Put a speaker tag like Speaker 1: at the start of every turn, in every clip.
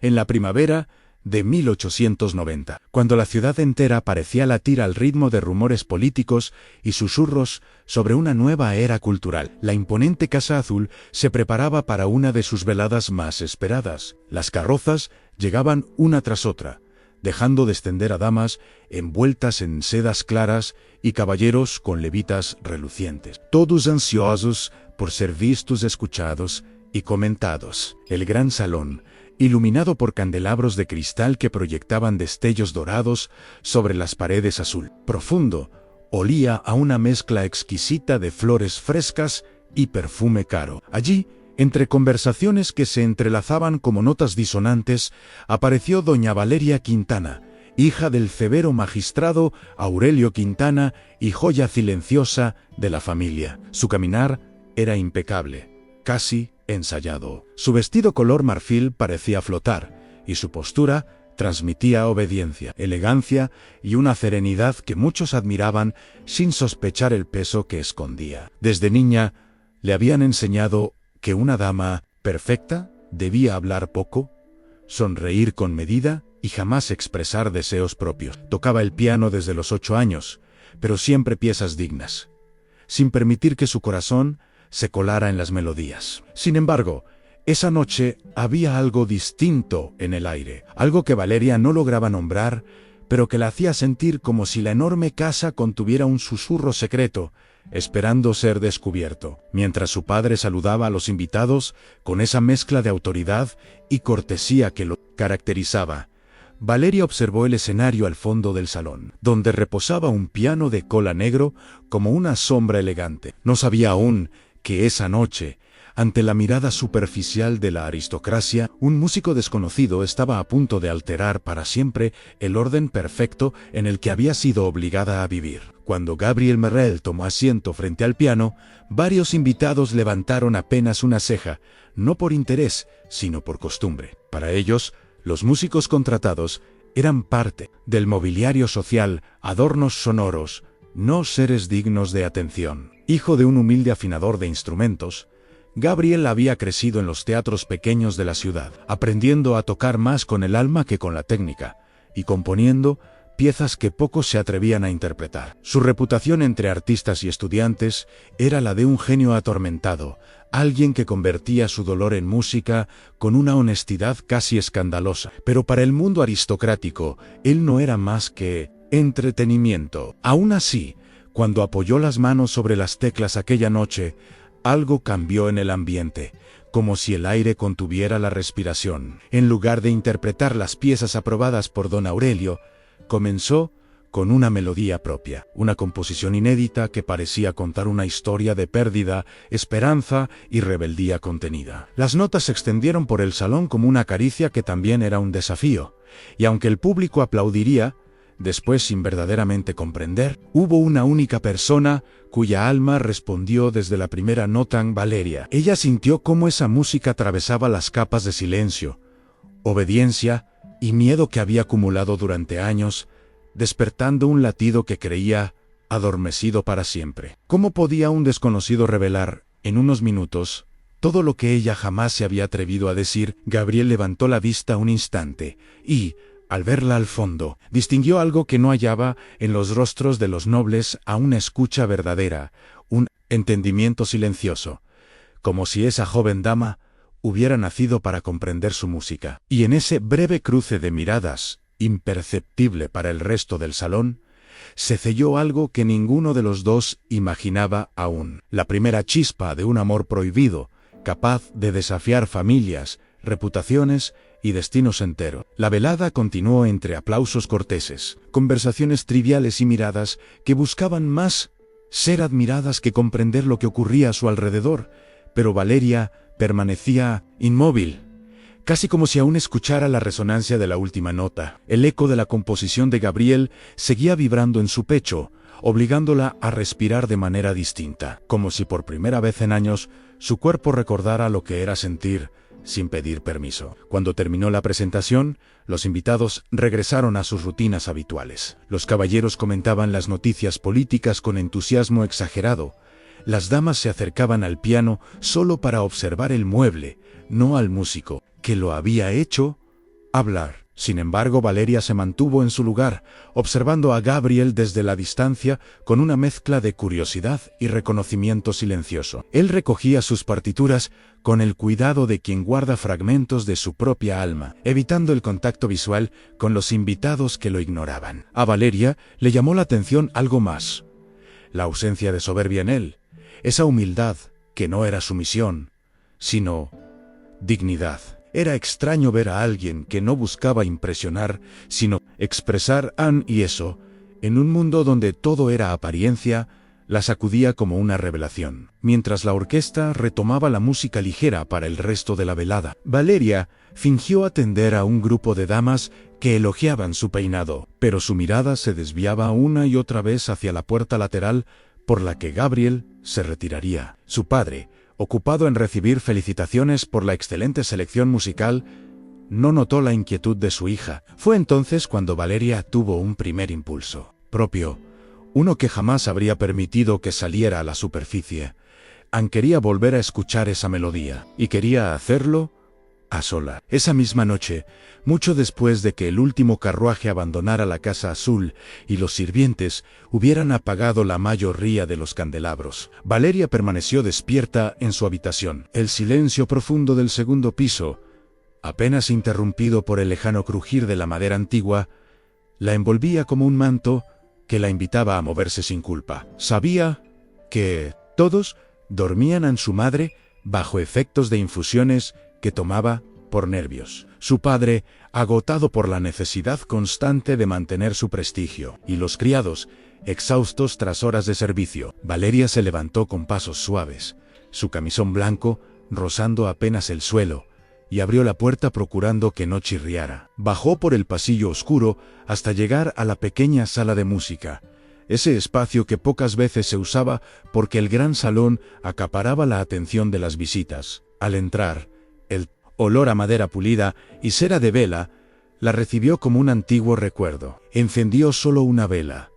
Speaker 1: en la primavera de 1890, cuando la ciudad entera parecía latir al ritmo de rumores políticos y susurros sobre una nueva era cultural. La imponente Casa Azul se preparaba para una de sus veladas más esperadas. Las carrozas llegaban una tras otra, dejando descender a damas envueltas en sedas claras y caballeros con levitas relucientes, todos ansiosos por ser vistos, escuchados y comentados. El gran salón, iluminado por candelabros de cristal que proyectaban destellos dorados sobre las paredes azul profundo, olía a una mezcla exquisita de flores frescas y perfume caro. Allí, entre conversaciones que se entrelazaban como notas disonantes, apareció doña Valeria Quintana, hija del severo magistrado Aurelio Quintana y joya silenciosa de la familia. Su caminar era impecable, casi ensayado. Su vestido color marfil parecía flotar, y su postura transmitía obediencia, elegancia y una serenidad que muchos admiraban sin sospechar el peso que escondía. Desde niña le habían enseñado que una dama perfecta debía hablar poco, sonreír con medida y jamás expresar deseos propios. Tocaba el piano desde los 8 años, pero siempre piezas dignas, sin permitir que su corazón se colara en las melodías. Sin embargo, esa noche había algo distinto en el aire, algo que Valeria no lograba nombrar, pero que la hacía sentir como si la enorme casa contuviera un susurro secreto, esperando ser descubierto. Mientras su padre saludaba a los invitados con esa mezcla de autoridad y cortesía que lo caracterizaba, Valeria observó el escenario al fondo del salón, donde reposaba un piano de cola negro como una sombra elegante. No sabía aún que esa noche, ante la mirada superficial de la aristocracia, un músico desconocido estaba a punto de alterar para siempre el orden perfecto en el que había sido obligada a vivir. Cuando Gabriel Merrell tomó asiento frente al piano, varios invitados levantaron apenas una ceja, no por interés, sino por costumbre. Para ellos, los músicos contratados eran parte del mobiliario social, adornos sonoros, no seres dignos de atención. Hijo de un humilde afinador de instrumentos, Gabriel había crecido en los teatros pequeños de la ciudad, aprendiendo a tocar más con el alma que con la técnica, y componiendo piezas que pocos se atrevían a interpretar. Su reputación entre artistas y estudiantes era la de un genio atormentado, alguien que convertía su dolor en música con una honestidad casi escandalosa. Pero para el mundo aristocrático, él no era más que entretenimiento. Aún así, cuando apoyó las manos sobre las teclas aquella noche, algo cambió en el ambiente, como si el aire contuviera la respiración. En lugar de interpretar las piezas aprobadas por don Aurelio, comenzó con una melodía propia, una composición inédita que parecía contar una historia de pérdida, esperanza y rebeldía contenida. Las notas se extendieron por el salón como una caricia que también era un desafío, y aunque el público aplaudiría, después sin verdaderamente comprender, hubo una única persona cuya alma respondió desde la primera nota: Valeria. Ella sintió cómo esa música atravesaba las capas de silencio, obediencia y miedo que había acumulado durante años, despertando un latido que creía adormecido para siempre. ¿Cómo podía un desconocido revelar, en unos minutos, todo lo que ella jamás se había atrevido a decir? Gabriel levantó la vista un instante y, al verla al fondo, distinguió algo que no hallaba en los rostros de los nobles: a una escucha verdadera, un entendimiento silencioso, como si esa joven dama hubiera nacido para comprender su música. Y en ese breve cruce de miradas, imperceptible para el resto del salón, se selló algo que ninguno de los dos imaginaba aún: la primera chispa de un amor prohibido, capaz de desafiar familias, reputaciones y destinos enteros. La velada continuó entre aplausos corteses, conversaciones triviales y miradas que buscaban más ser admiradas que comprender lo que ocurría a su alrededor, pero Valeria permanecía inmóvil, casi como si aún escuchara la resonancia de la última nota. El eco de la composición de Gabriel seguía vibrando en su pecho, obligándola a respirar de manera distinta, como si por primera vez en años su cuerpo recordara lo que era sentir sin pedir permiso. Cuando terminó la presentación, los invitados regresaron a sus rutinas habituales. Los caballeros comentaban las noticias políticas con entusiasmo exagerado. Las damas se acercaban al piano solo para observar el mueble, no al músico, que lo había hecho hablar. Sin embargo, Valeria se mantuvo en su lugar, observando a Gabriel desde la distancia con una mezcla de curiosidad y reconocimiento silencioso. Él recogía sus partituras con el cuidado de quien guarda fragmentos de su propia alma, evitando el contacto visual con los invitados que lo ignoraban. A Valeria le llamó la atención algo más: la ausencia de soberbia en él, esa humildad que no era sumisión, sino dignidad. Era extraño ver a alguien que no buscaba impresionar, sino expresar, y eso, en un mundo donde todo era apariencia, la sacudía como una revelación. Mientras la orquesta retomaba la música ligera para el resto de la velada, Valeria fingió atender a un grupo de damas que elogiaban su peinado, pero su mirada se desviaba una y otra vez hacia la puerta lateral por la que Gabriel se retiraría. Su padre, ocupado en recibir felicitaciones por la excelente selección musical, no notó la inquietud de su hija. Fue entonces cuando Valeria tuvo un primer impulso propio, uno que jamás habría permitido que saliera a la superficie. Anne quería volver a escuchar esa melodía, y quería hacerlo a sola. Esa misma noche, mucho después de que el último carruaje abandonara la Casa Azul y los sirvientes hubieran apagado la mayoría de los candelabros, Valeria permaneció despierta en su habitación. El silencio profundo del segundo piso, apenas interrumpido por el lejano crujir de la madera antigua, la envolvía como un manto que la invitaba a moverse sin culpa. Sabía que todos dormían en su madre bajo efectos de infusiones que tomaba por nervios. Su padre, agotado por la necesidad constante de mantener su prestigio, y los criados, exhaustos tras horas de servicio. Valeria se levantó con pasos suaves, su camisón blanco rozando apenas el suelo, y abrió la puerta procurando que no chirriara. Bajó por el pasillo oscuro hasta llegar a la pequeña sala de música, ese espacio que pocas veces se usaba porque el gran salón acaparaba la atención de las visitas. Al entrar, el olor a madera pulida y cera de vela la recibió como un antiguo recuerdo. Encendió solo una vela,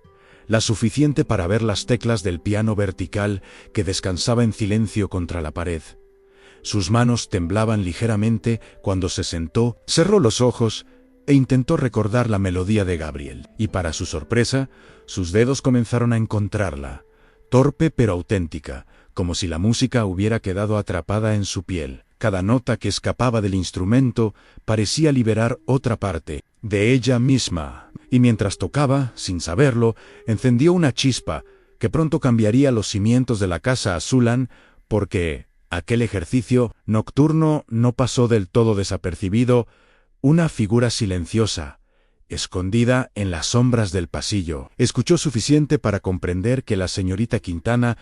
Speaker 1: la suficiente para ver las teclas del piano vertical que descansaba en silencio contra la pared. Sus manos temblaban ligeramente cuando se sentó, cerró los ojos e intentó recordar la melodía de Gabriel. Y para su sorpresa, sus dedos comenzaron a encontrarla, torpe pero auténtica, como si la música hubiera quedado atrapada en su piel. Cada nota que escapaba del instrumento parecía liberar otra parte de ella misma, y mientras tocaba, sin saberlo, encendió una chispa que pronto cambiaría los cimientos de la Casa Azulan, porque aquel ejercicio nocturno no pasó del todo desapercibido. Una figura silenciosa, escondida en las sombras del pasillo, escuchó suficiente para comprender que la señorita Quintana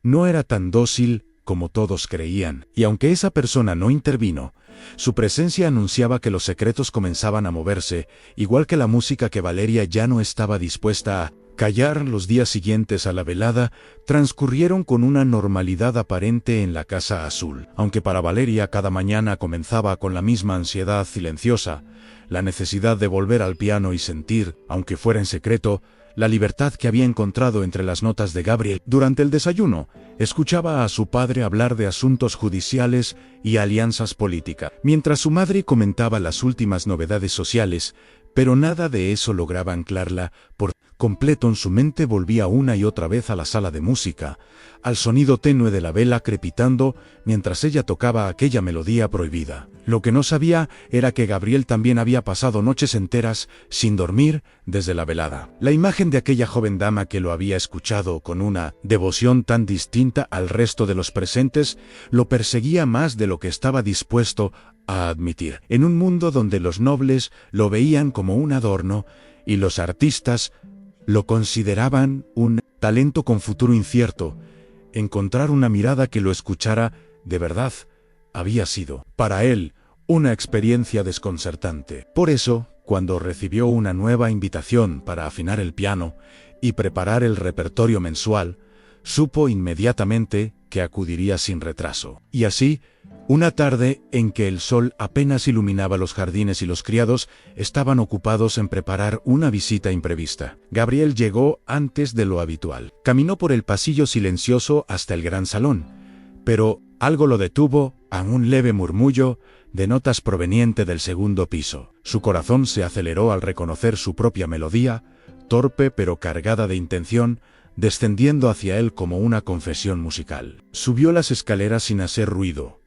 Speaker 1: no era tan dócil como todos creían, y aunque esa persona no intervino, su presencia anunciaba que los secretos comenzaban a moverse, igual que la música que Valeria ya no estaba dispuesta a callar. Los días siguientes a la velada transcurrieron con una normalidad aparente en la Casa Azul, aunque para Valeria cada mañana comenzaba con la misma ansiedad silenciosa, la necesidad de volver al piano y sentir, aunque fuera en secreto, la libertad que había encontrado entre las notas de Gabriel. Durante el desayuno, escuchaba a su padre hablar de asuntos judiciales y alianzas políticas, mientras su madre comentaba las últimas novedades sociales, pero nada de eso lograba anclarla por completo en su mente. Volvía una y otra vez a la sala de música, al sonido tenue de la vela crepitando mientras ella tocaba aquella melodía prohibida. Lo que no sabía era que Gabriel también había pasado noches enteras sin dormir desde la velada. La imagen de aquella joven dama que lo había escuchado con una devoción tan distinta al resto de los presentes lo perseguía más de lo que estaba dispuesto a admitir. En un mundo donde los nobles lo veían como un adorno y los artistas lo consideraban un talento con futuro incierto, encontrar una mirada que lo escuchara de verdad había sido, para él, una experiencia desconcertante. Por eso, cuando recibió una nueva invitación para afinar el piano y preparar el repertorio mensual, supo inmediatamente que acudiría sin retraso. Y así, una tarde en que el sol apenas iluminaba los jardines y los criados estaban ocupados en preparar una visita imprevista, Gabriel llegó antes de lo habitual. Caminó por el pasillo silencioso hasta el gran salón, pero Algo lo detuvo a un leve murmullo de notas proveniente del segundo piso. Su corazón se aceleró al reconocer su propia melodía, torpe pero cargada de intención, descendiendo hacia él como una confesión musical. Subió las escaleras sin hacer ruido,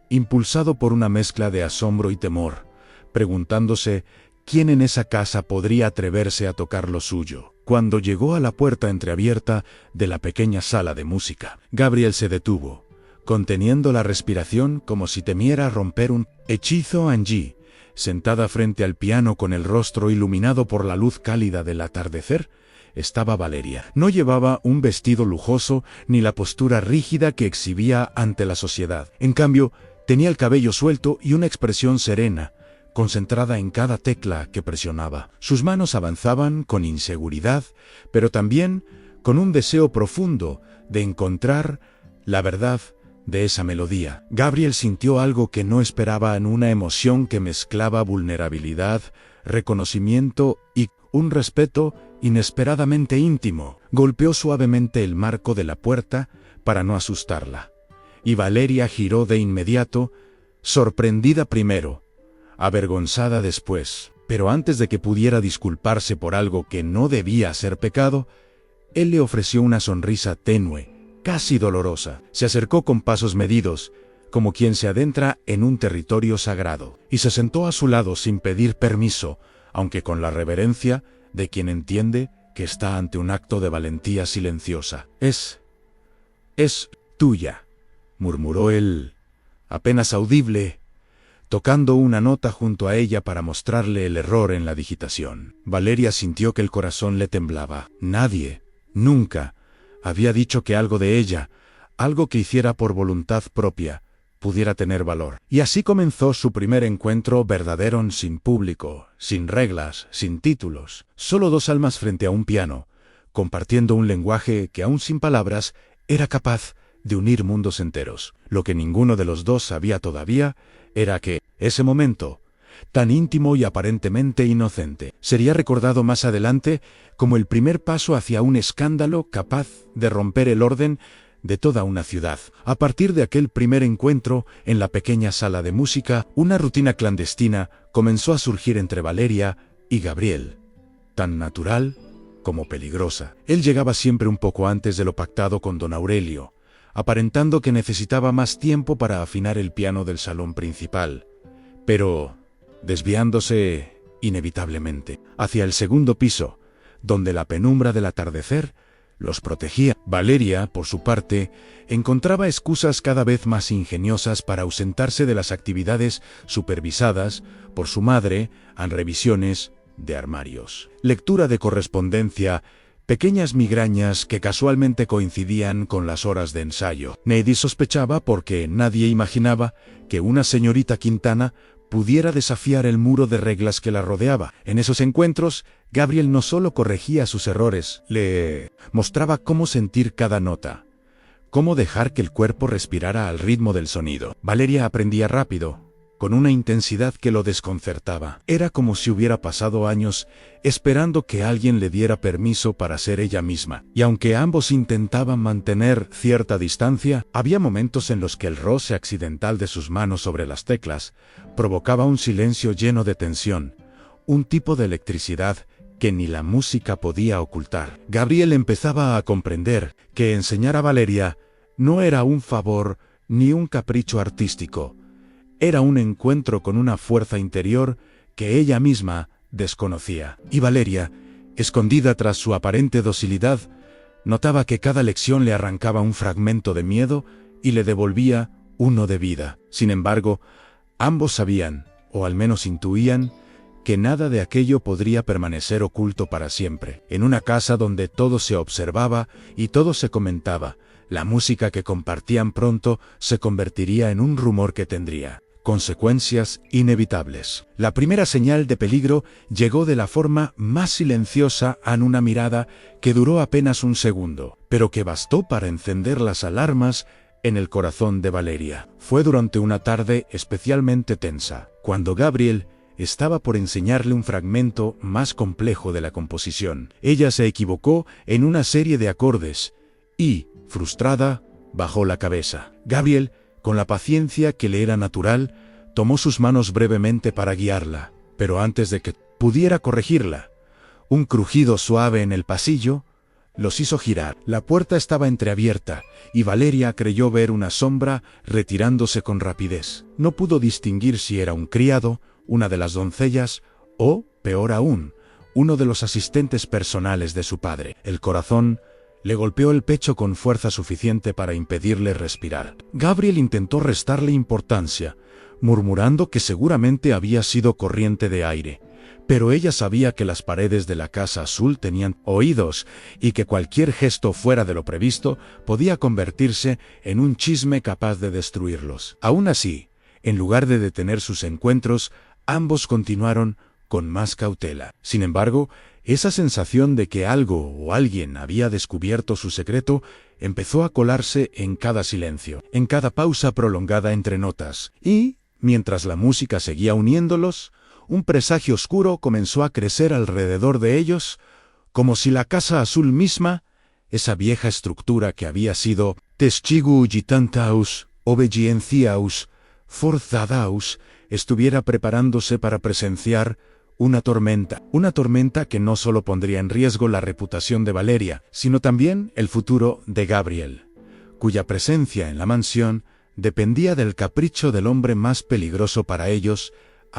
Speaker 1: impulsado por una mezcla de asombro y temor, preguntándose quién en esa casa podría atreverse a tocar lo suyo. Cuando llegó a la puerta entreabierta de la pequeña sala de música, Gabriel se detuvo, conteniendo la respiración como si temiera romper un hechizo. Angie, sentada frente al piano con el rostro iluminado por la luz cálida del atardecer, estaba Valeria. No llevaba un vestido lujoso ni la postura rígida que exhibía ante la sociedad. En cambio, tenía el cabello suelto y una expresión serena, concentrada en cada tecla que presionaba. Sus manos avanzaban con inseguridad, pero también con un deseo profundo de encontrar la verdad de esa melodía. Gabriel sintió algo que no esperaba, en una emoción que mezclaba vulnerabilidad, reconocimiento y un respeto inesperadamente íntimo. Golpeó suavemente el marco de la puerta para no asustarla, y Valeria giró de inmediato, sorprendida primero, avergonzada después. Pero antes de que pudiera disculparse por algo que no debía ser pecado, él le ofreció una sonrisa tenue, casi dolorosa. Se acercó con pasos medidos, como quien se adentra en un territorio sagrado, y se sentó a su lado sin pedir permiso, aunque con la reverencia de quien entiende que está ante un acto de valentía silenciosa. Es tuya», murmuró él, apenas audible, tocando una nota junto a ella para mostrarle el error en la digitación. Valeria sintió que el corazón le temblaba. Nadie, nunca, había dicho que algo de ella, algo que hiciera por voluntad propia, pudiera tener valor. Y así comenzó su primer encuentro verdadero, sin público, sin reglas, sin títulos, solo dos almas frente a un piano, compartiendo un lenguaje que, aún sin palabras, era capaz de unir mundos enteros. Lo que ninguno de los dos sabía todavía era que ese momento, tan íntimo y aparentemente inocente, sería recordado más adelante como el primer paso hacia un escándalo capaz de romper el orden de toda una ciudad. A partir de aquel primer encuentro en la pequeña sala de música, una rutina clandestina comenzó a surgir entre Valeria y Gabriel, tan natural como peligrosa. Él llegaba siempre un poco antes de lo pactado con don Aurelio, aparentando que necesitaba más tiempo para afinar el piano del salón principal, pero desviándose inevitablemente hacia el segundo piso, donde la penumbra del atardecer los protegía. Valeria, por su parte, encontraba excusas cada vez más ingeniosas para ausentarse de las actividades supervisadas por su madre, en revisiones de armarios, lectura de correspondencia, pequeñas migrañas que casualmente coincidían con las horas de ensayo. Nadie sospechaba porque nadie imaginaba que una señorita Quintana pudiera desafiar el muro de reglas que la rodeaba. En esos encuentros, Gabriel no solo corregía sus errores, le mostraba cómo sentir cada nota, cómo dejar que el cuerpo respirara al ritmo del sonido. Valeria aprendía rápido, con una intensidad que lo desconcertaba. Era como si hubiera pasado años esperando que alguien le diera permiso para ser ella misma. Y aunque ambos intentaban mantener cierta distancia, había momentos en los que el roce accidental de sus manos sobre las teclas provocaba un silencio lleno de tensión, un tipo de electricidad que ni la música podía ocultar. Gabriel empezaba a comprender que enseñar a Valeria no era un favor ni un capricho artístico. Era un encuentro con una fuerza interior que ella misma desconocía. Y Valeria, escondida tras su aparente docilidad, notaba que cada lección le arrancaba un fragmento de miedo y le devolvía uno de vida. Sin embargo, ambos sabían, o al menos intuían, que nada de aquello podría permanecer oculto para siempre. En una casa donde todo se observaba y todo se comentaba, la música que compartían pronto se convertiría en un rumor que tendría consecuencias inevitables. La primera señal de peligro llegó de la forma más silenciosa, en una mirada que duró apenas un segundo, pero que bastó para encender las alarmas en el corazón de Valeria. Fue durante una tarde especialmente tensa, cuando Gabriel estaba por enseñarle un fragmento más complejo de la composición. Ella se equivocó en una serie de acordes y, frustrada, bajó la cabeza. Gabriel Con la paciencia que le era natural, tomó sus manos brevemente para guiarla, pero antes de que pudiera corregirla, un crujido suave en el pasillo los hizo girar. La puerta estaba entreabierta, y Valeria creyó ver una sombra retirándose con rapidez. No pudo distinguir si era un criado, una de las doncellas, o, peor aún, uno de los asistentes personales de su padre. El corazón le golpeó el pecho con fuerza suficiente para impedirle respirar. Gabriel intentó restarle importancia, murmurando que seguramente había sido corriente de aire, pero ella sabía que las paredes de la Casa Azul tenían oídos y que cualquier gesto fuera de lo previsto podía convertirse en un chisme capaz de destruirlos. Aún así, en lugar de detener sus encuentros, ambos continuaron con más cautela. Sin embargo, esa sensación de que algo o alguien había descubierto su secreto empezó a colarse en cada silencio, en cada pausa prolongada entre notas, y, mientras la música seguía uniéndolos, un presagio oscuro comenzó a crecer alrededor de ellos, como si la Casa Azul misma, esa vieja estructura que había sido testigo tantaus, obedienciaus, forzadaus, estuviera preparándose para presenciar una tormenta que no solo pondría en riesgo la reputación de Valeria, sino también el futuro de Gabriel, cuya presencia en la mansión dependía del capricho del hombre más peligroso para ellos,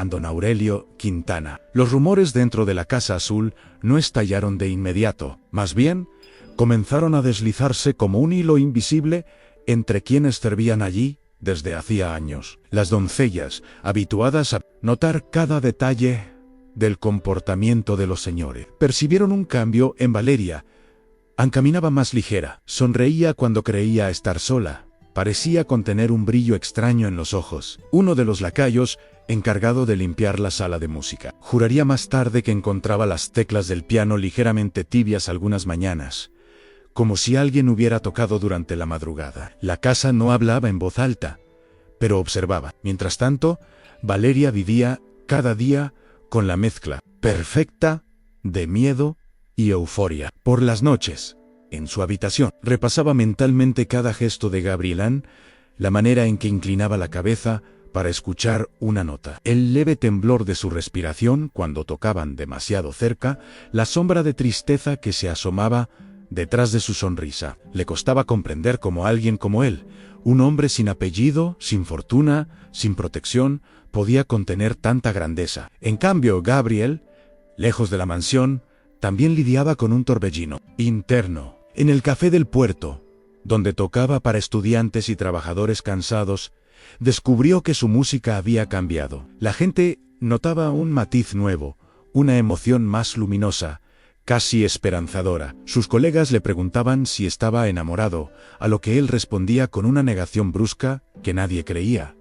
Speaker 1: Don Aurelio Quintana. Los rumores dentro de la Casa Azul no estallaron de inmediato, más bien, comenzaron a deslizarse como un hilo invisible entre quienes servían allí desde hacía años. Las doncellas, habituadas a notar cada detalle del comportamiento de los señores, percibieron un cambio en Valeria. Caminaba más ligera, sonreía cuando creía estar sola, parecía contener un brillo extraño en los ojos. Uno de los lacayos, encargado de limpiar la sala de música, juraría más tarde que encontraba las teclas del piano ligeramente tibias algunas mañanas, como si alguien hubiera tocado durante la madrugada. La casa no hablaba en voz alta, pero observaba. Mientras tanto, Valeria vivía cada día con la mezcla perfecta de miedo y euforia. Por las noches, en su habitación, repasaba mentalmente cada gesto de Gabrielán, la manera en que inclinaba la cabeza para escuchar una nota, el leve temblor de su respiración cuando tocaban demasiado cerca, la sombra de tristeza que se asomaba detrás de su sonrisa. Le costaba comprender cómo alguien como él, un hombre sin apellido, sin fortuna, sin protección, podía contener tanta grandeza. En cambio, Gabriel, lejos de la mansión, también lidiaba con un torbellino interno. En el café del puerto, donde tocaba para estudiantes y trabajadores cansados, descubrió que su música había cambiado. La gente notaba un matiz nuevo, una emoción más luminosa, casi esperanzadora. Sus colegas le preguntaban si estaba enamorado, a lo que él respondía con una negación brusca que nadie creía.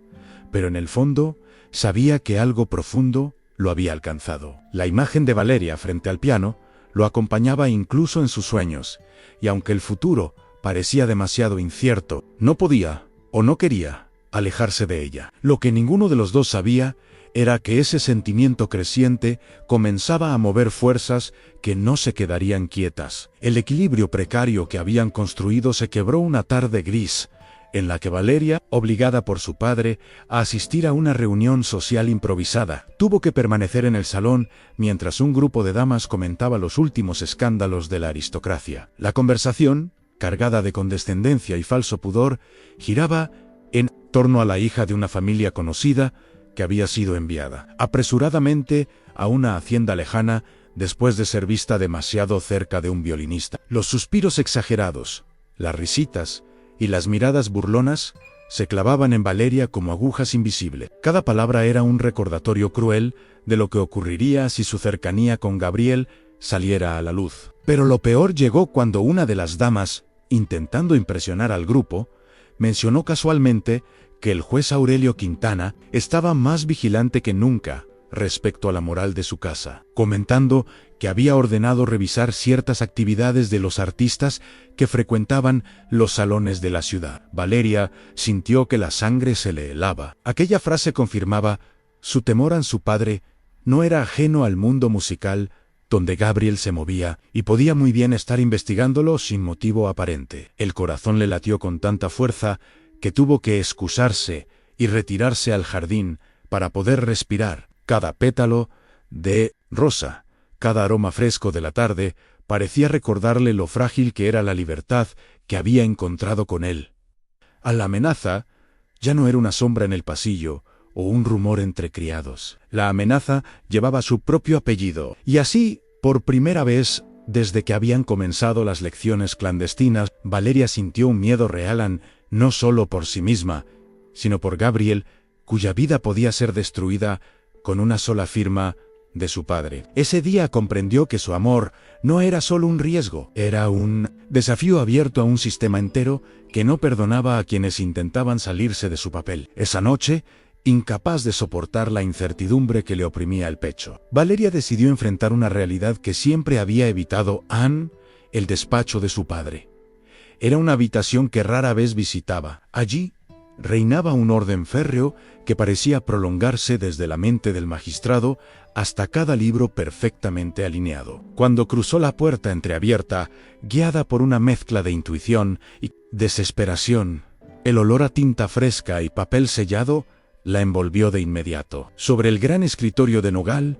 Speaker 1: Pero en el fondo, sabía que algo profundo lo había alcanzado. La imagen de Valeria frente al piano lo acompañaba incluso en sus sueños, y aunque el futuro parecía demasiado incierto, no podía, o no quería, alejarse de ella. Lo que ninguno de los dos sabía era que ese sentimiento creciente comenzaba a mover fuerzas que no se quedarían quietas. El equilibrio precario que habían construido se quebró una tarde gris, en la que Valeria, obligada por su padre a asistir a una reunión social improvisada, tuvo que permanecer en el salón mientras un grupo de damas comentaba los últimos escándalos de la aristocracia. La conversación, cargada de condescendencia y falso pudor, giraba en torno a la hija de una familia conocida que había sido enviada apresuradamente a una hacienda lejana después de ser vista demasiado cerca de un violinista. Los suspiros exagerados, las risitas y las miradas burlonas se clavaban en Valeria como agujas invisibles. Cada palabra era un recordatorio cruel de lo que ocurriría si su cercanía con Gabriel saliera a la luz. Pero lo peor llegó cuando una de las damas, intentando impresionar al grupo, mencionó casualmente que el juez Aurelio Quintana estaba más vigilante que nunca respecto a la moral de su casa, comentando que había ordenado revisar ciertas actividades de los artistas que frecuentaban los salones de la ciudad. Valeria sintió que la sangre se le helaba. Aquella frase confirmaba su temor a su padre. No era ajeno al mundo musical donde Gabriel se movía, y podía muy bien estar investigándolo sin motivo aparente. El corazón le latió con tanta fuerza que tuvo que excusarse y retirarse al jardín para poder respirar. Cada pétalo de rosa, cada aroma fresco de la tarde, parecía recordarle lo frágil que era la libertad que había encontrado con él. A la amenaza ya no era una sombra en el pasillo o un rumor entre criados. La amenaza llevaba su propio apellido, y así, por primera vez desde que habían comenzado las lecciones clandestinas, Valeria sintió un miedo real no solo por sí misma, sino por Gabriel, cuya vida podía ser destruida con una sola firma de su padre. Ese día comprendió que su amor no era solo un riesgo, era un desafío abierto a un sistema entero que no perdonaba a quienes intentaban salirse de su papel. Esa noche, incapaz de soportar la incertidumbre que le oprimía el pecho, Valeria decidió enfrentar una realidad que siempre había evitado: el despacho de su padre. Era una habitación que rara vez visitaba. Allí reinaba un orden férreo que parecía prolongarse desde la mente del magistrado hasta cada libro perfectamente alineado. Cuando cruzó la puerta entreabierta, guiada por una mezcla de intuición y desesperación, el olor a tinta fresca y papel sellado la envolvió de inmediato. Sobre el gran escritorio de nogal,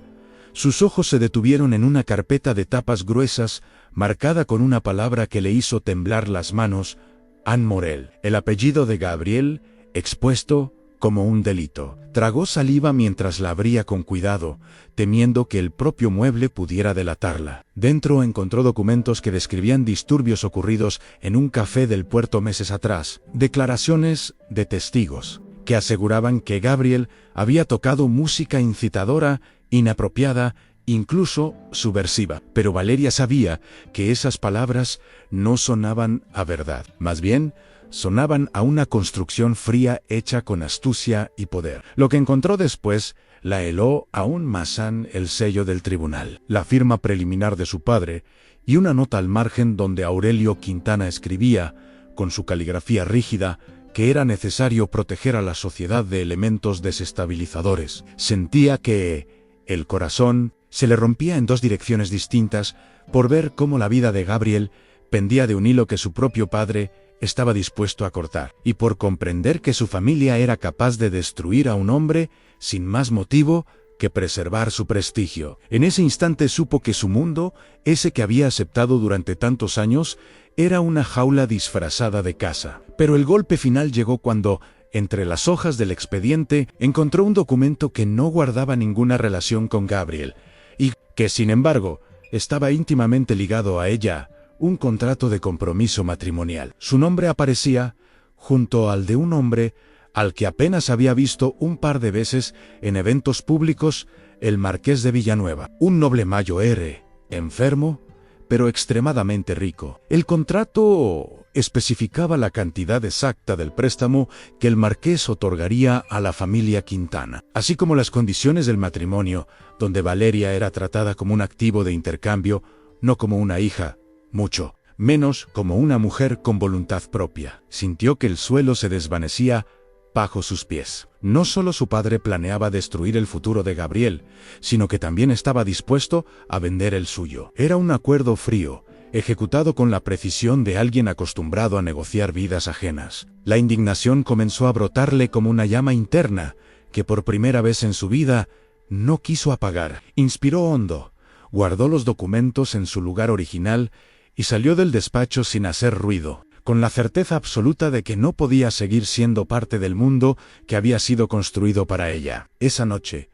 Speaker 1: sus ojos se detuvieron en una carpeta de tapas gruesas, marcada con una palabra que le hizo temblar las manos: Anne Morel. El apellido de Gabriel, expuesto como un delito. Tragó saliva mientras la abría con cuidado, temiendo que el propio mueble pudiera delatarla. Dentro encontró documentos que describían disturbios ocurridos en un café del puerto meses atrás, declaraciones de testigos que aseguraban que Gabriel había tocado música incitadora, inapropiada, incluso subversiva. Pero Valeria sabía que esas palabras no sonaban a verdad. Más bien, sonaban a una construcción fría hecha con astucia y poder. Lo que encontró después la heló aún más: el sello del tribunal, la firma preliminar de su padre y una nota al margen donde Aurelio Quintana escribía, con su caligrafía rígida, que era necesario proteger a la sociedad de elementos desestabilizadores. Sentía que el corazón se le rompía en dos direcciones distintas por ver cómo la vida de Gabriel pendía de un hilo que su propio padre estaba dispuesto a cortar, y por comprender que su familia era capaz de destruir a un hombre sin más motivo que preservar su prestigio. En ese instante supo que su mundo, ese que había aceptado durante tantos años, era una jaula disfrazada de casa. Pero el golpe final llegó cuando, entre las hojas del expediente, encontró un documento que no guardaba ninguna relación con Gabriel, y que, sin embargo, estaba íntimamente ligado a ella: un contrato de compromiso matrimonial. Su nombre aparecía junto al de un hombre al que apenas había visto un par de veces en eventos públicos: el marqués de Villanueva, un noble mayorazgo, enfermo, pero extremadamente rico. El contrato especificaba la cantidad exacta del préstamo que el marqués otorgaría a la familia Quintana, así como las condiciones del matrimonio, donde Valeria era tratada como un activo de intercambio, no como una hija, mucho menos como una mujer con voluntad propia. Sintió que el suelo se desvanecía bajo sus pies. No solo su padre planeaba destruir el futuro de Gabriel, sino que también estaba dispuesto a vender el suyo. Era un acuerdo frío, ejecutado con la precisión de alguien acostumbrado a negociar vidas ajenas. La indignación comenzó a brotarle como una llama interna, que por primera vez en su vida no quiso apagar. Inspiró hondo, guardó los documentos en su lugar original y salió del despacho sin hacer ruido, con la certeza absoluta de que no podía seguir siendo parte del mundo que había sido construido para ella. Esa noche,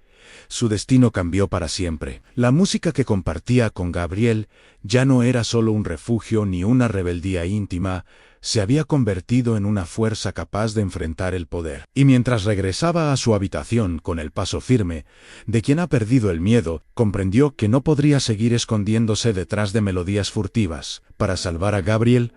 Speaker 1: su destino cambió para siempre. La música que compartía con Gabriel ya no era solo un refugio ni una rebeldía íntima, se había convertido en una fuerza capaz de enfrentar el poder. Y mientras regresaba a su habitación con el paso firme de quien ha perdido el miedo, comprendió que no podría seguir escondiéndose detrás de melodías furtivas. Para salvar a Gabriel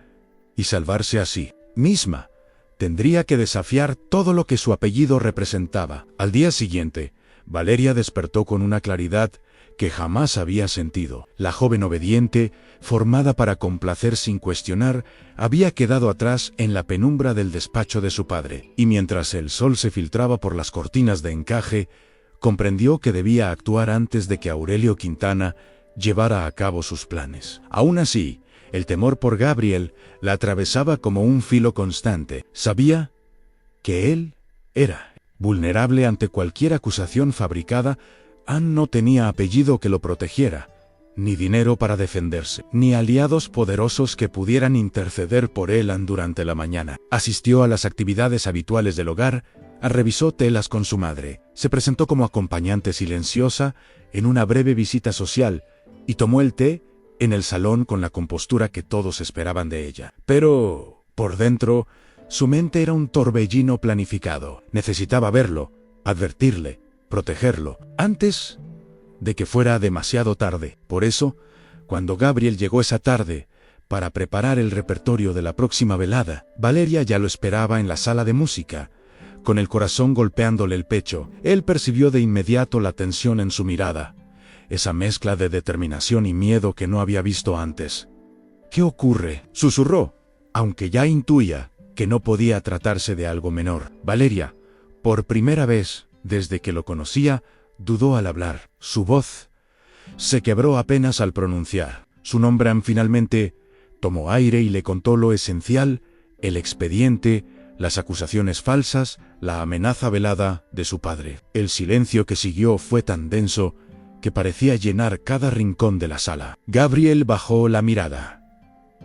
Speaker 1: y salvarse a sí misma, tendría que desafiar todo lo que su apellido representaba. Al día siguiente, Valeria despertó con una claridad que jamás había sentido. La joven obediente, formada para complacer sin cuestionar, había quedado atrás en la penumbra del despacho de su padre, y mientras el sol se filtraba por las cortinas de encaje, comprendió que debía actuar antes de que Aurelio Quintana llevara a cabo sus planes. Aún así, el temor por Gabriel la atravesaba como un filo constante. Sabía que él era vulnerable ante cualquier acusación fabricada. Anne no tenía apellido que lo protegiera, ni dinero para defenderse, ni aliados poderosos que pudieran interceder por él durante la mañana. Asistió a las actividades habituales del hogar, revisó telas con su madre, se presentó como acompañante silenciosa en una breve visita social y tomó el té en el salón con la compostura que todos esperaban de ella. Pero, por dentro, su mente era un torbellino planificado. Necesitaba verlo, advertirle, protegerlo, antes de que fuera demasiado tarde. Por eso, cuando Gabriel llegó esa tarde para preparar el repertorio de la próxima velada, Valeria ya lo esperaba en la sala de música, con el corazón golpeándole el pecho. Él percibió de inmediato la tensión en su mirada, esa mezcla de determinación y miedo que no había visto antes. «¿Qué ocurre?», susurró, aunque ya intuía que no podía tratarse de algo menor. Valeria, por primera vez desde que lo conocía, dudó al hablar. Su voz se quebró apenas al pronunciar su nombre. Finalmente tomó aire y le contó lo esencial: el expediente, las acusaciones falsas, la amenaza velada de su padre. El silencio que siguió fue tan denso que parecía llenar cada rincón de la sala. Gabriel bajó la mirada,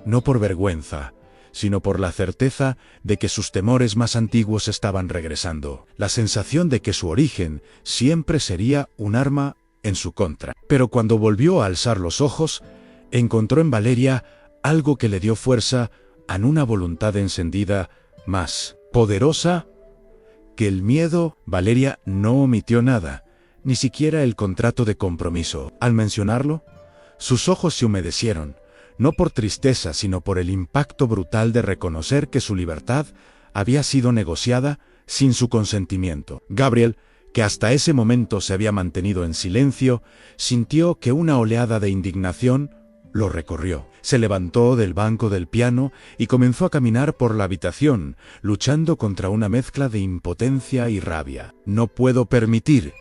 Speaker 1: no por vergüenza, sino por la certeza de que sus temores más antiguos estaban regresando, la sensación de que su origen siempre sería un arma en su contra. Pero cuando volvió a alzar los ojos, encontró en Valeria algo que le dio fuerza, una voluntad encendida, más poderosa que el miedo. Valeria no omitió nada, ni siquiera el contrato de compromiso. Al mencionarlo, sus ojos se humedecieron, no por tristeza, sino por el impacto brutal de reconocer que su libertad había sido negociada sin su consentimiento. Gabriel, que hasta ese momento se había mantenido en silencio, sintió que una oleada de indignación lo recorrió. Se levantó del banco del piano y comenzó a caminar por la habitación, luchando contra una mezcla de impotencia y rabia. «No puedo permitir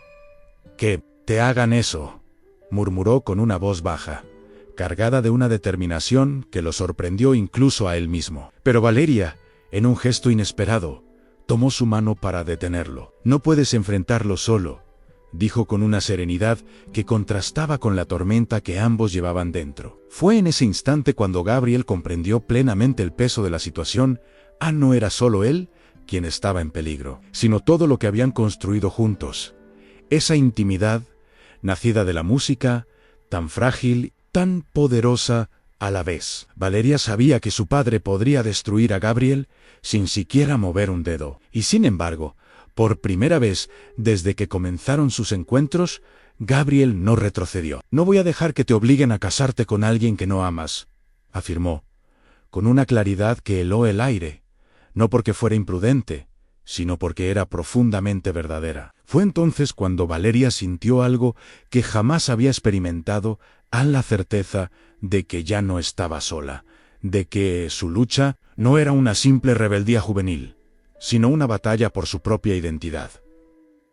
Speaker 1: que te hagan eso», murmuró con una voz baja, cargada de una determinación que lo sorprendió incluso a él mismo. Pero Valeria, en un gesto inesperado, tomó su mano para detenerlo. «No puedes enfrentarlo solo», dijo con una serenidad que contrastaba con la tormenta que ambos llevaban dentro. Fue en ese instante cuando Gabriel comprendió plenamente el peso de la situación. No era solo él quien estaba en peligro, sino todo lo que habían construido juntos. Esa intimidad, nacida de la música, tan frágil, tan poderosa a la vez. Valeria sabía que su padre podría destruir a Gabriel sin siquiera mover un dedo. Y sin embargo, por primera vez desde que comenzaron sus encuentros, Gabriel no retrocedió. «No voy a dejar que te obliguen a casarte con alguien que no amas», afirmó, con una claridad que heló el aire, no porque fuera imprudente, sino porque era profundamente verdadera. Fue entonces cuando Valeria sintió algo que jamás había experimentado, la certeza de que ya no estaba sola, de que su lucha no era una simple rebeldía juvenil, sino una batalla por su propia identidad.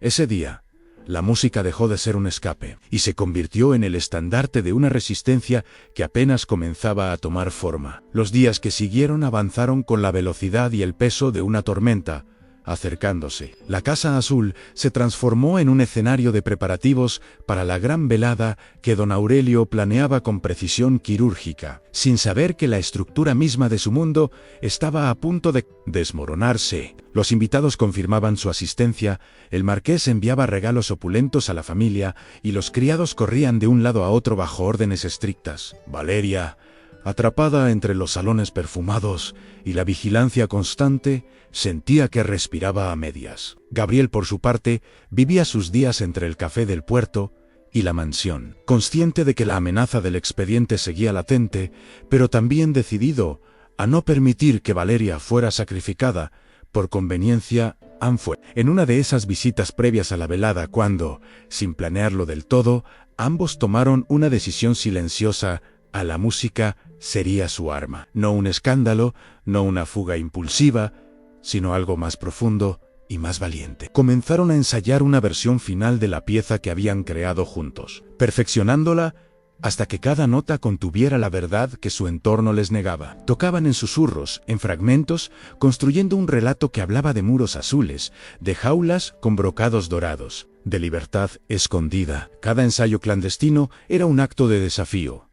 Speaker 1: Ese día, la música dejó de ser un escape y se convirtió en el estandarte de una resistencia que apenas comenzaba a tomar forma. Los días que siguieron avanzaron con la velocidad y el peso de una tormenta, acercándose. La Casa Azul se transformó en un escenario de preparativos para la gran velada que don Aurelio planeaba con precisión quirúrgica, sin saber que la estructura misma de su mundo estaba a punto de desmoronarse. Los invitados confirmaban su asistencia, el marqués enviaba regalos opulentos a la familia y los criados corrían de un lado a otro bajo órdenes estrictas. Valeria, atrapada entre los salones perfumados y la vigilancia constante, sentía que respiraba a medias. Gabriel, por su parte, vivía sus días entre el café del puerto y la mansión, consciente de que la amenaza del expediente seguía latente, pero también decidido a no permitir que Valeria fuera sacrificada por conveniencia. Fue en una de esas visitas previas a la velada cuando, sin planearlo del todo, ambos tomaron una decisión silenciosa. La música sería su arma. No un escándalo, no una fuga impulsiva, sino algo más profundo y más valiente. Comenzaron a ensayar una versión final de la pieza que habían creado juntos, perfeccionándola hasta que cada nota contuviera la verdad que su entorno les negaba. Tocaban en susurros, en fragmentos, construyendo un relato que hablaba de muros azules, de jaulas con brocados dorados, de libertad escondida. Cada ensayo clandestino era un acto de desafío.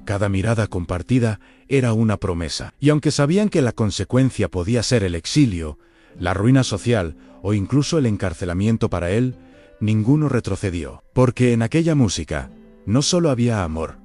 Speaker 1: Cada mirada compartida era una promesa. Y aunque sabían que la consecuencia podía ser el exilio, la ruina social o incluso el encarcelamiento para él, ninguno retrocedió. Porque en aquella música no solo había amor,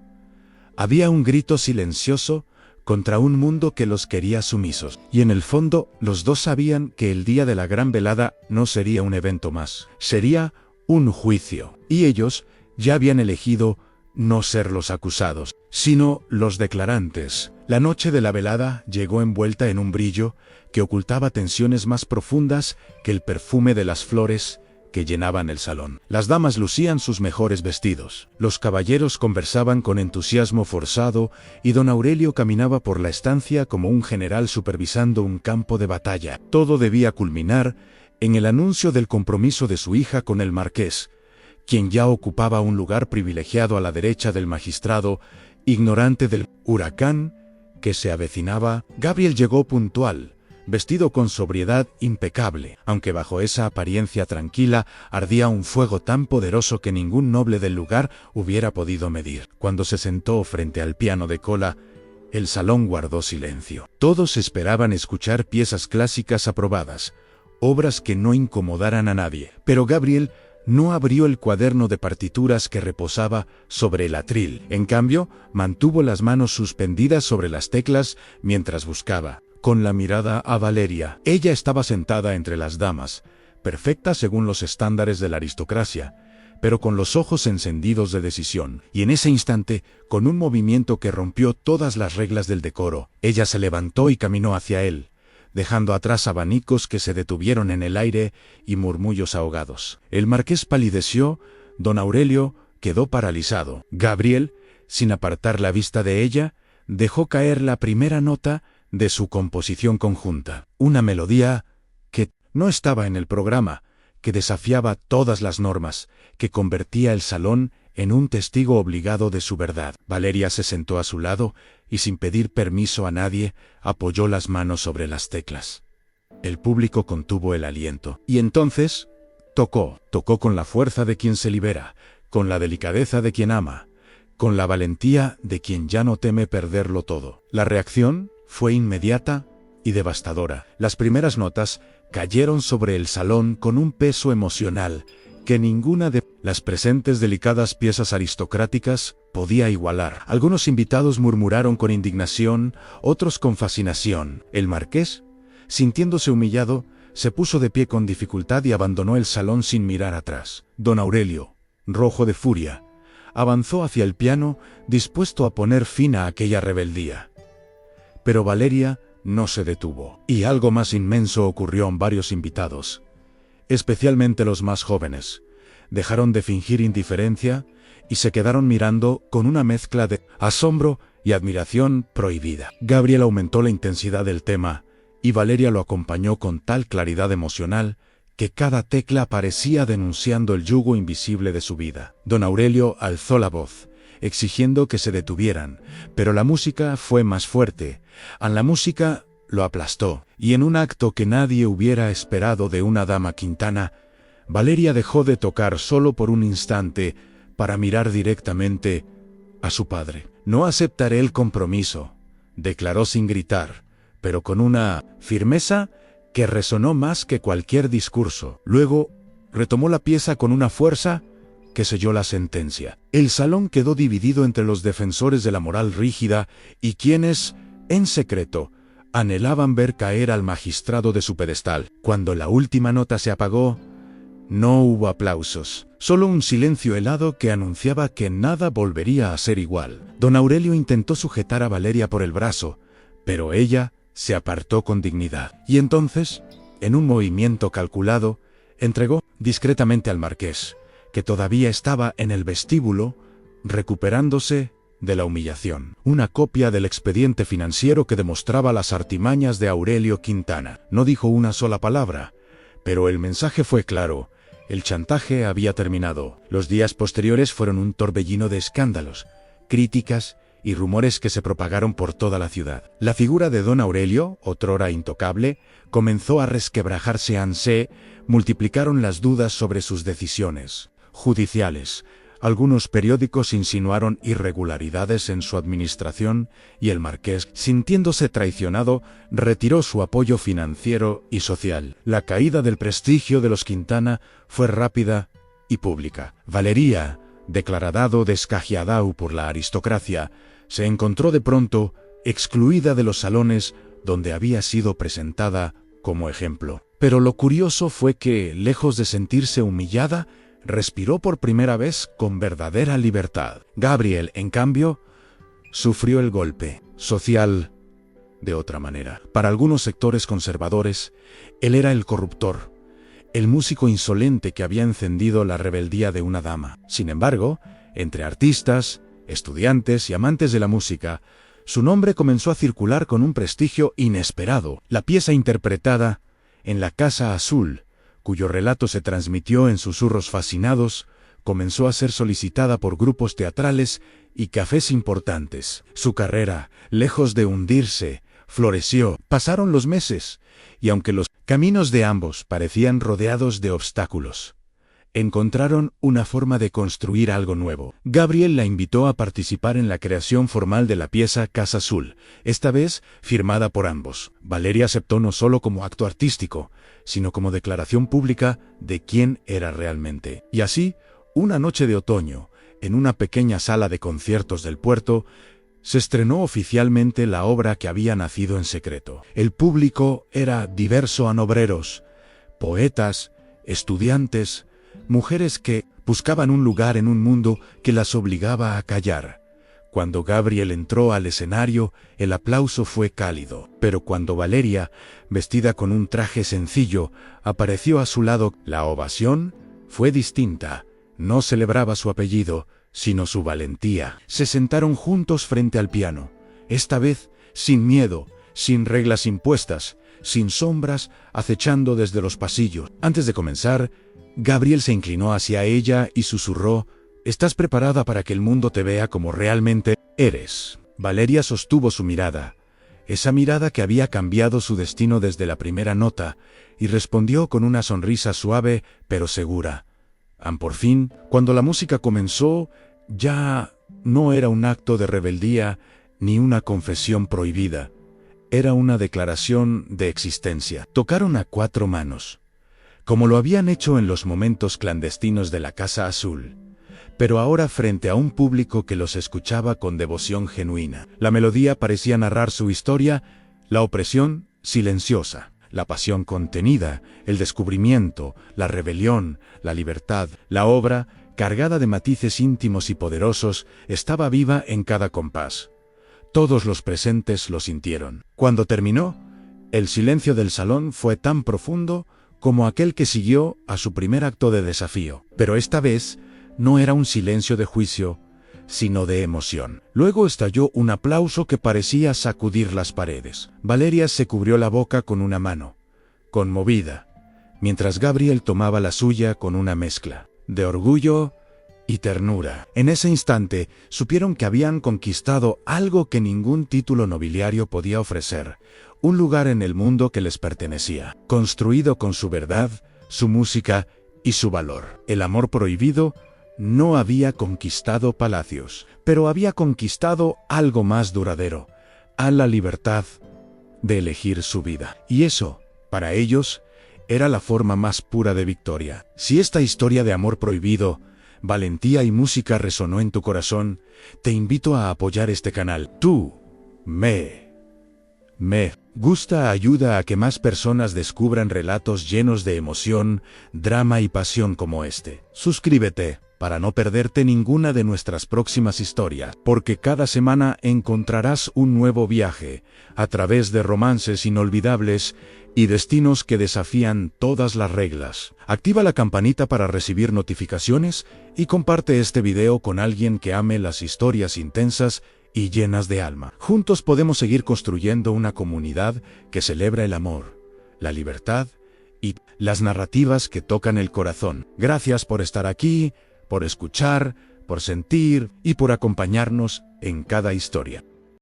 Speaker 1: había un grito silencioso contra un mundo que los quería sumisos. Y en el fondo, los dos sabían que el día de la gran velada no sería un evento más, sería un juicio. Y ellos ya habían elegido no ser los acusados, sino los declarantes. La noche de la velada llegó envuelta en un brillo que ocultaba tensiones más profundas que el perfume de las flores que llenaban el salón. Las damas lucían sus mejores vestidos, los caballeros conversaban con entusiasmo forzado y don Aurelio caminaba por la estancia como un general supervisando un campo de batalla. Todo debía culminar en el anuncio del compromiso de su hija con el marqués, quien ya ocupaba un lugar privilegiado a la derecha del magistrado, ignorante del huracán que se avecinaba. Gabriel llegó puntual, vestido con sobriedad impecable, aunque bajo esa apariencia tranquila ardía un fuego tan poderoso que ningún noble del lugar hubiera podido medir. Cuando se sentó frente al piano de cola, el salón guardó silencio. Todos esperaban escuchar piezas clásicas aprobadas, obras que no incomodaran a nadie. Pero Gabriel no abrió el cuaderno de partituras que reposaba sobre el atril. En cambio, mantuvo las manos suspendidas sobre las teclas mientras buscaba, con la mirada, a Valeria. Ella estaba sentada entre las damas, perfecta según los estándares de la aristocracia, pero con los ojos encendidos de decisión. Y en ese instante, con un movimiento que rompió todas las reglas del decoro, ella se levantó y caminó hacia él, dejando atrás abanicos que se detuvieron en el aire y murmullos ahogados. El marqués palideció, don Aurelio quedó paralizado. Gabriel, sin apartar la vista de ella, dejó caer la primera nota de su composición conjunta. Una melodía que no estaba en el programa, que desafiaba todas las normas, que convertía el salón en un testigo obligado de su verdad. Valeria se sentó a su lado y sin pedir permiso a nadie, apoyó las manos sobre las teclas. El público contuvo el aliento. Y entonces, tocó con la fuerza de quien se libera, con la delicadeza de quien ama, con la valentía de quien ya no teme perderlo todo. La reacción fue inmediata y devastadora. Las primeras notas cayeron sobre el salón con un peso emocional que ninguna de las presentes delicadas piezas aristocráticas podía igualar. Algunos invitados murmuraron con indignación, otros con fascinación. El marqués, sintiéndose humillado, se puso de pie con dificultad y abandonó el salón sin mirar atrás. Don Aurelio, rojo de furia, avanzó hacia el piano, dispuesto a poner fin a aquella rebeldía. Pero Valeria no se detuvo. Y algo más inmenso ocurrió en varios invitados, especialmente los más jóvenes. Dejaron de fingir indiferencia y se quedaron mirando con una mezcla de asombro y admiración prohibida. Gabriel aumentó la intensidad del tema y Valeria lo acompañó con tal claridad emocional que cada tecla parecía denunciando el yugo invisible de su vida. Don Aurelio alzó la voz, exigiendo que se detuvieran, pero la música fue más fuerte. La música lo aplastó, y en un acto que nadie hubiera esperado de una dama quintana, Valeria dejó de tocar solo por un instante para mirar directamente a su padre. «No aceptaré el compromiso», declaró sin gritar, pero con una firmeza que resonó más que cualquier discurso. Luego, retomó la pieza con una fuerza que selló la sentencia. El salón quedó dividido entre los defensores de la moral rígida y quienes, en secreto, anhelaban ver caer al magistrado de su pedestal. Cuando la última nota se apagó, no hubo aplausos, solo un silencio helado que anunciaba que nada volvería a ser igual. Don Aurelio intentó sujetar a Valeria por el brazo, pero ella se apartó con dignidad. Y entonces, en un movimiento calculado, entregó discretamente al marqués, que todavía estaba en el vestíbulo, recuperándose de la humillación, una copia del expediente financiero que demostraba las artimañas de Aurelio Quintana. No dijo una sola palabra, pero el mensaje fue claro. El chantaje había terminado. Los días posteriores fueron un torbellino de escándalos, críticas y rumores que se propagaron por toda la ciudad. La figura de don Aurelio, otrora intocable, comenzó a resquebrajarse. Multiplicaron las dudas sobre sus decisiones judiciales. Algunos periódicos insinuaron irregularidades en su administración y el marqués, sintiéndose traicionado, retiró su apoyo financiero y social. La caída del prestigio de los Quintana fue rápida y pública. Valeria, declarada descajiadau por la aristocracia, se encontró de pronto excluida de los salones donde había sido presentada como ejemplo. Pero lo curioso fue que, lejos de sentirse humillada, respiró por primera vez con verdadera libertad. Gabriel, en cambio, sufrió el golpe social de otra manera. Para algunos sectores conservadores, él era el corruptor, el músico insolente que había encendido la rebeldía de una dama. Sin embargo, entre artistas, estudiantes y amantes de la música, su nombre comenzó a circular con un prestigio inesperado. La pieza interpretada en la Casa Azul, cuyo relato se transmitió en susurros fascinados, comenzó a ser solicitada por grupos teatrales y cafés importantes. Su carrera, lejos de hundirse, floreció. Pasaron los meses, y aunque los caminos de ambos parecían rodeados de obstáculos, encontraron una forma de construir algo nuevo. Gabriel la invitó a participar en la creación formal de la pieza Casa Azul, esta vez firmada por ambos. Valeria aceptó no solo como acto artístico, sino como declaración pública de quién era realmente. Y así, una noche de otoño, en una pequeña sala de conciertos del puerto, se estrenó oficialmente la obra que había nacido en secreto. El público era diverso en obreros, poetas, estudiantes, mujeres que buscaban un lugar en un mundo que las obligaba a callar. Cuando Gabriel entró al escenario, el aplauso fue cálido. Pero cuando Valeria, vestida con un traje sencillo, apareció a su lado, la ovación fue distinta. No celebraba su apellido, sino su valentía. Se sentaron juntos frente al piano, esta vez sin miedo, sin reglas impuestas, sin sombras acechando desde los pasillos. Antes de comenzar, Gabriel se inclinó hacia ella y susurró: «¿Estás preparada para que el mundo te vea como realmente eres?». Valeria sostuvo su mirada, esa mirada que había cambiado su destino desde la primera nota, y respondió con una sonrisa suave pero segura: «Por fin». Cuando la música comenzó, ya no era un acto de rebeldía ni una confesión prohibida. Era una declaración de existencia. Tocaron a cuatro manos, como lo habían hecho en los momentos clandestinos de la Casa Azul, pero ahora frente a un público que los escuchaba con devoción genuina. La melodía parecía narrar su historia, la opresión silenciosa, la pasión contenida, el descubrimiento, la rebelión, la libertad. La obra, cargada de matices íntimos y poderosos, estaba viva en cada compás. Todos los presentes lo sintieron. Cuando terminó, el silencio del salón fue tan profundo como aquel que siguió a su primer acto de desafío. Pero esta vez no era un silencio de juicio, sino de emoción. Luego estalló un aplauso que parecía sacudir las paredes. Valeria se cubrió la boca con una mano, conmovida, mientras Gabriel tomaba la suya con una mezcla de orgullo y ternura. En ese instante supieron que habían conquistado algo que ningún título nobiliario podía ofrecer: un lugar en el mundo que les pertenecía, construido con su verdad, su música y su valor. El amor prohibido no había conquistado palacios, pero había conquistado algo más duradero: a la libertad de elegir su vida. Y eso, para ellos, era la forma más pura de victoria. Si esta historia de amor prohibido, valentía y música resonó en tu corazón, te invito a apoyar este canal. Tú, me gusta, ayuda a que más personas descubran relatos llenos de emoción, drama y pasión como este. Suscríbete para no perderte ninguna de nuestras próximas historias, porque cada semana encontrarás un nuevo viaje a través de romances inolvidables y destinos que desafían todas las reglas. Activa la campanita para recibir notificaciones y comparte este video con alguien que ame las historias intensas y llenas de alma. Juntos podemos seguir construyendo una comunidad que celebra el amor, la libertad y las narrativas que tocan el corazón. Gracias por estar aquí, por escuchar, por sentir y por acompañarnos en cada historia.